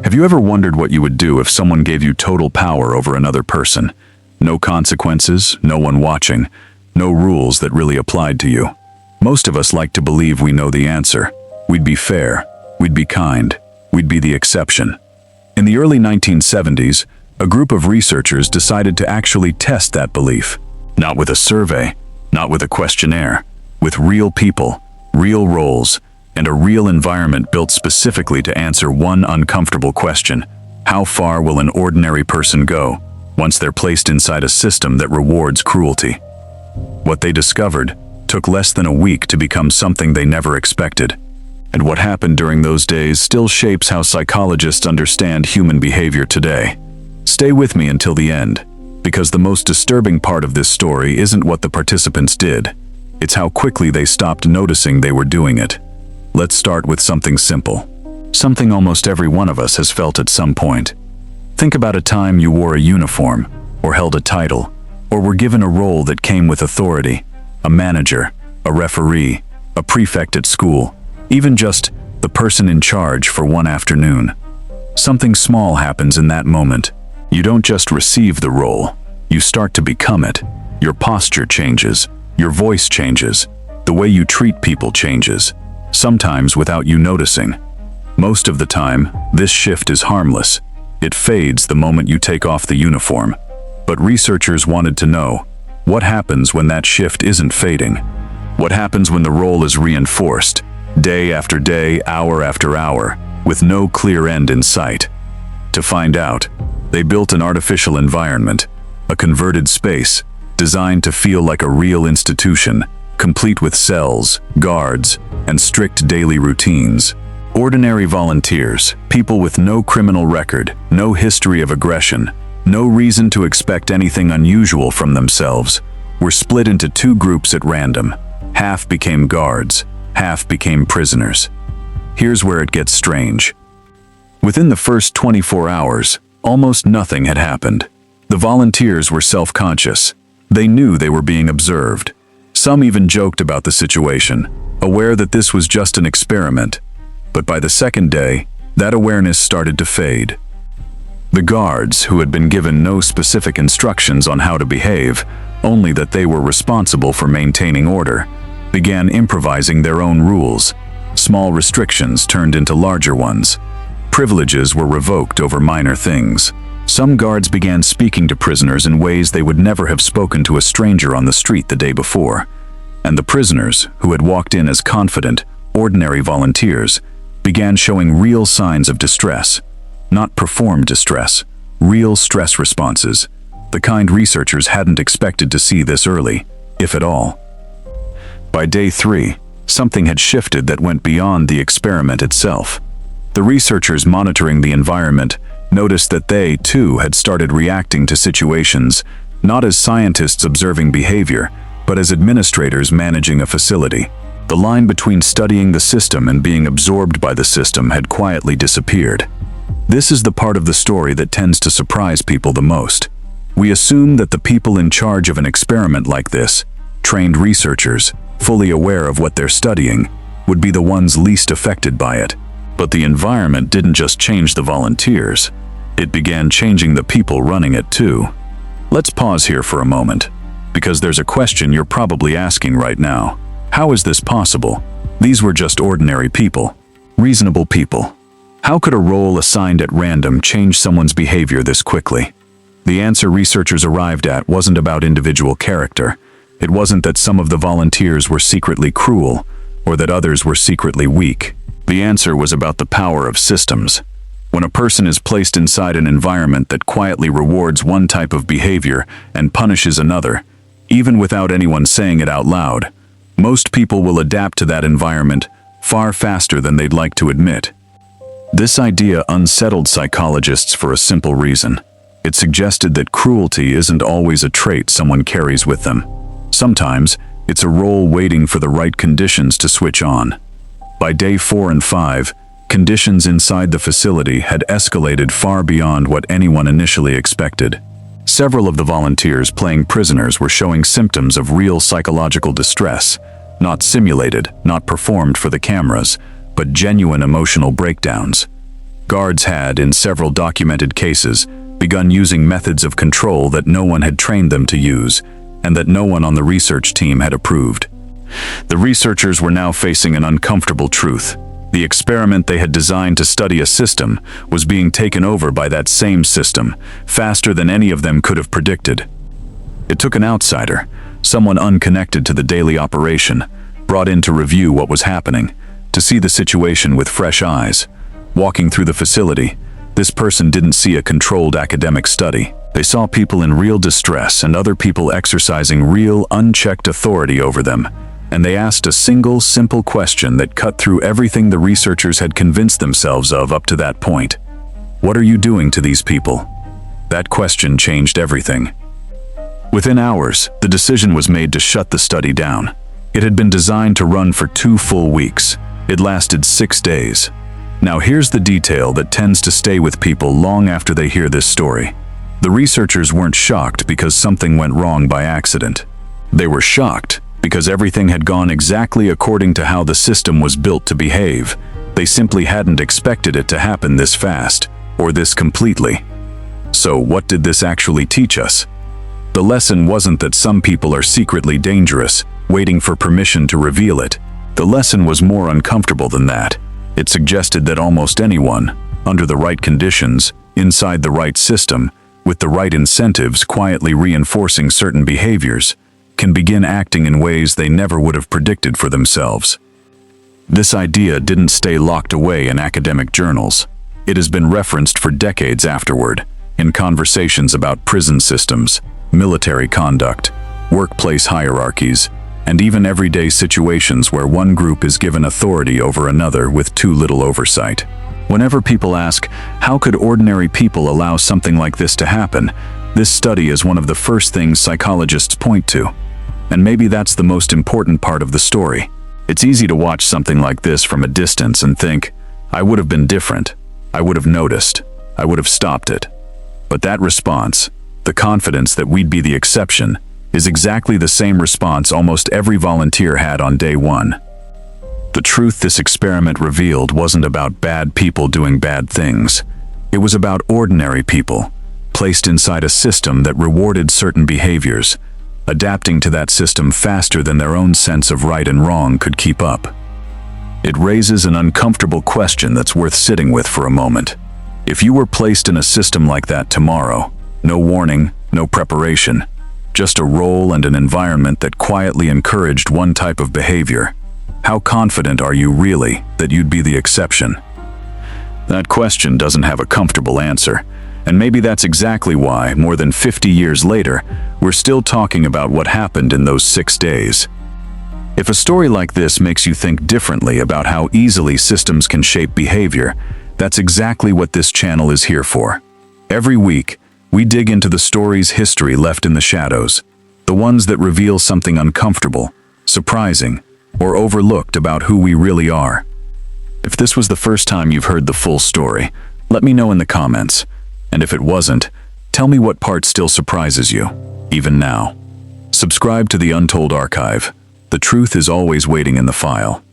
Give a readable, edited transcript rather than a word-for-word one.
Have you ever wondered what you would do if someone gave you total power over another person? No consequences, no one watching, no rules that really applied to you. Most of us like to believe we know the answer. We'd be fair, we'd be kind, we'd be the exception. In the early 1970s, a group of researchers decided to actually test that belief. Not with a survey, not with a questionnaire, with real people, real roles, and a real environment built specifically to answer one uncomfortable question: how far will an ordinary person go once they're placed inside a system that rewards cruelty? What they discovered took less than a week to become something they never expected. And what happened during those days still shapes how psychologists understand human behavior today. Stay with me until the end, because the most disturbing part of this story isn't what the participants did. It's how quickly they stopped noticing they were doing it. Let's start with something simple. Something almost every one of us has felt at some point. Think about a time you wore a uniform, or held a title, or were given a role that came with authority. A manager, a referee, a prefect at school, even just the person in charge for one afternoon. Something small happens in that moment. You don't just receive the role, you start to become it. Your posture changes, your voice changes, the way you treat people changes, sometimes without you noticing. Most of the time, this shift is harmless. It fades the moment you take off the uniform. But researchers wanted to know, what happens when that shift isn't fading? What happens when the role is reinforced, day after day, hour after hour, with no clear end in sight? To find out, they built an artificial environment, a converted space, designed to feel like a real institution, complete with cells, guards, and strict daily routines. Ordinary volunteers, people with no criminal record, no history of aggression, no reason to expect anything unusual from themselves, were split into two groups at random. Half became guards, half became prisoners. Here's where it gets strange. Within the first 24 hours, almost nothing had happened. The volunteers were self-conscious. They knew they were being observed. Some even joked about the situation, aware that this was just an experiment. But by the second day, that awareness started to fade. The guards, who had been given no specific instructions on how to behave, only that they were responsible for maintaining order, began improvising their own rules. Small restrictions turned into larger ones. Privileges were revoked over minor things. Some guards began speaking to prisoners in ways they would never have spoken to a stranger on the street the day before. And the prisoners, who had walked in as confident, ordinary volunteers, began showing real signs of distress. Not performed distress, real stress responses, the kind researchers hadn't expected to see this early, if at all. By day 3, something had shifted that went beyond the experiment itself. The researchers monitoring the environment noticed that they, too, had started reacting to situations, not as scientists observing behavior, but as administrators managing a facility. The line between studying the system and being absorbed by the system had quietly disappeared. This is the part of the story that tends to surprise people the most. We assume that the people in charge of an experiment like this, trained researchers, fully aware of what they're studying, would be the ones least affected by it. But the environment didn't just change the volunteers. It began changing the people running it too. Let's pause here for a moment, because there's a question you're probably asking right now. How is this possible? These were just ordinary people, reasonable people. How could a role assigned at random change someone's behavior this quickly? The answer researchers arrived at wasn't about individual character. It wasn't that some of the volunteers were secretly cruel, or that others were secretly weak. The answer was about the power of systems. When a person is placed inside an environment that quietly rewards one type of behavior and punishes another, even without anyone saying it out loud, most people will adapt to that environment far faster than they'd like to admit. This idea unsettled psychologists for a simple reason. It suggested that cruelty isn't always a trait someone carries with them. Sometimes, it's a role waiting for the right conditions to switch on. By day 4 and 5, conditions inside the facility had escalated far beyond what anyone initially expected. Several of the volunteers playing prisoners were showing symptoms of real psychological distress, not simulated, not performed for the cameras, but genuine emotional breakdowns. Guards had, in several documented cases, begun using methods of control that no one had trained them to use, and that no one on the research team had approved. The researchers were now facing an uncomfortable truth. The experiment they had designed to study a system was being taken over by that same system, faster than any of them could have predicted. It took an outsider, someone unconnected to the daily operation, brought in to review what was happening, to see the situation with fresh eyes. Walking through the facility, this person didn't see a controlled academic study. They saw people in real distress and other people exercising real, unchecked authority over them. And they asked a single, simple question that cut through everything the researchers had convinced themselves of up to that point. What are you doing to these people? That question changed everything. Within hours, the decision was made to shut the study down. It had been designed to run for 2 full weeks. It lasted 6 days. Now here's the detail that tends to stay with people long after they hear this story. The researchers weren't shocked because something went wrong by accident. They were shocked because everything had gone exactly according to how the system was built to behave. They simply hadn't expected it to happen this fast, or this completely. So what did this actually teach us? The lesson wasn't that some people are secretly dangerous, waiting for permission to reveal it. The lesson was more uncomfortable than that. It suggested that almost anyone, under the right conditions, inside the right system, with the right incentives quietly reinforcing certain behaviors, can begin acting in ways they never would have predicted for themselves. This idea didn't stay locked away in academic journals. It has been referenced for decades afterward, in conversations about prison systems, military conduct, workplace hierarchies, and even everyday situations where one group is given authority over another with too little oversight. Whenever people ask, how could ordinary people allow something like this to happen, this study is one of the first things psychologists point to. And maybe that's the most important part of the story. It's easy to watch something like this from a distance and think, I would have been different. I would have noticed. I would have stopped it. But that response, the confidence that we'd be the exception, is exactly the same response almost every volunteer had on day one. The truth this experiment revealed wasn't about bad people doing bad things. It was about ordinary people, placed inside a system that rewarded certain behaviors, adapting to that system faster than their own sense of right and wrong could keep up. It raises an uncomfortable question that's worth sitting with for a moment. If you were placed in a system like that tomorrow, no warning, no preparation, just a role and an environment that quietly encouraged one type of behavior, how confident are you really that you'd be the exception? That question doesn't have a comfortable answer, and maybe that's exactly why, more than 50 years later, we're still talking about what happened in those 6 days. If a story like this makes you think differently about how easily systems can shape behavior, that's exactly what this channel is here for. Every week, we dig into the story's history left in the shadows, the ones that reveal something uncomfortable, surprising, or overlooked about who we really are. If this was the first time you've heard the full story, let me know in the comments. And if it wasn't, tell me what part still surprises you, even now. Subscribe to the Untold archive. The truth is always waiting in the file.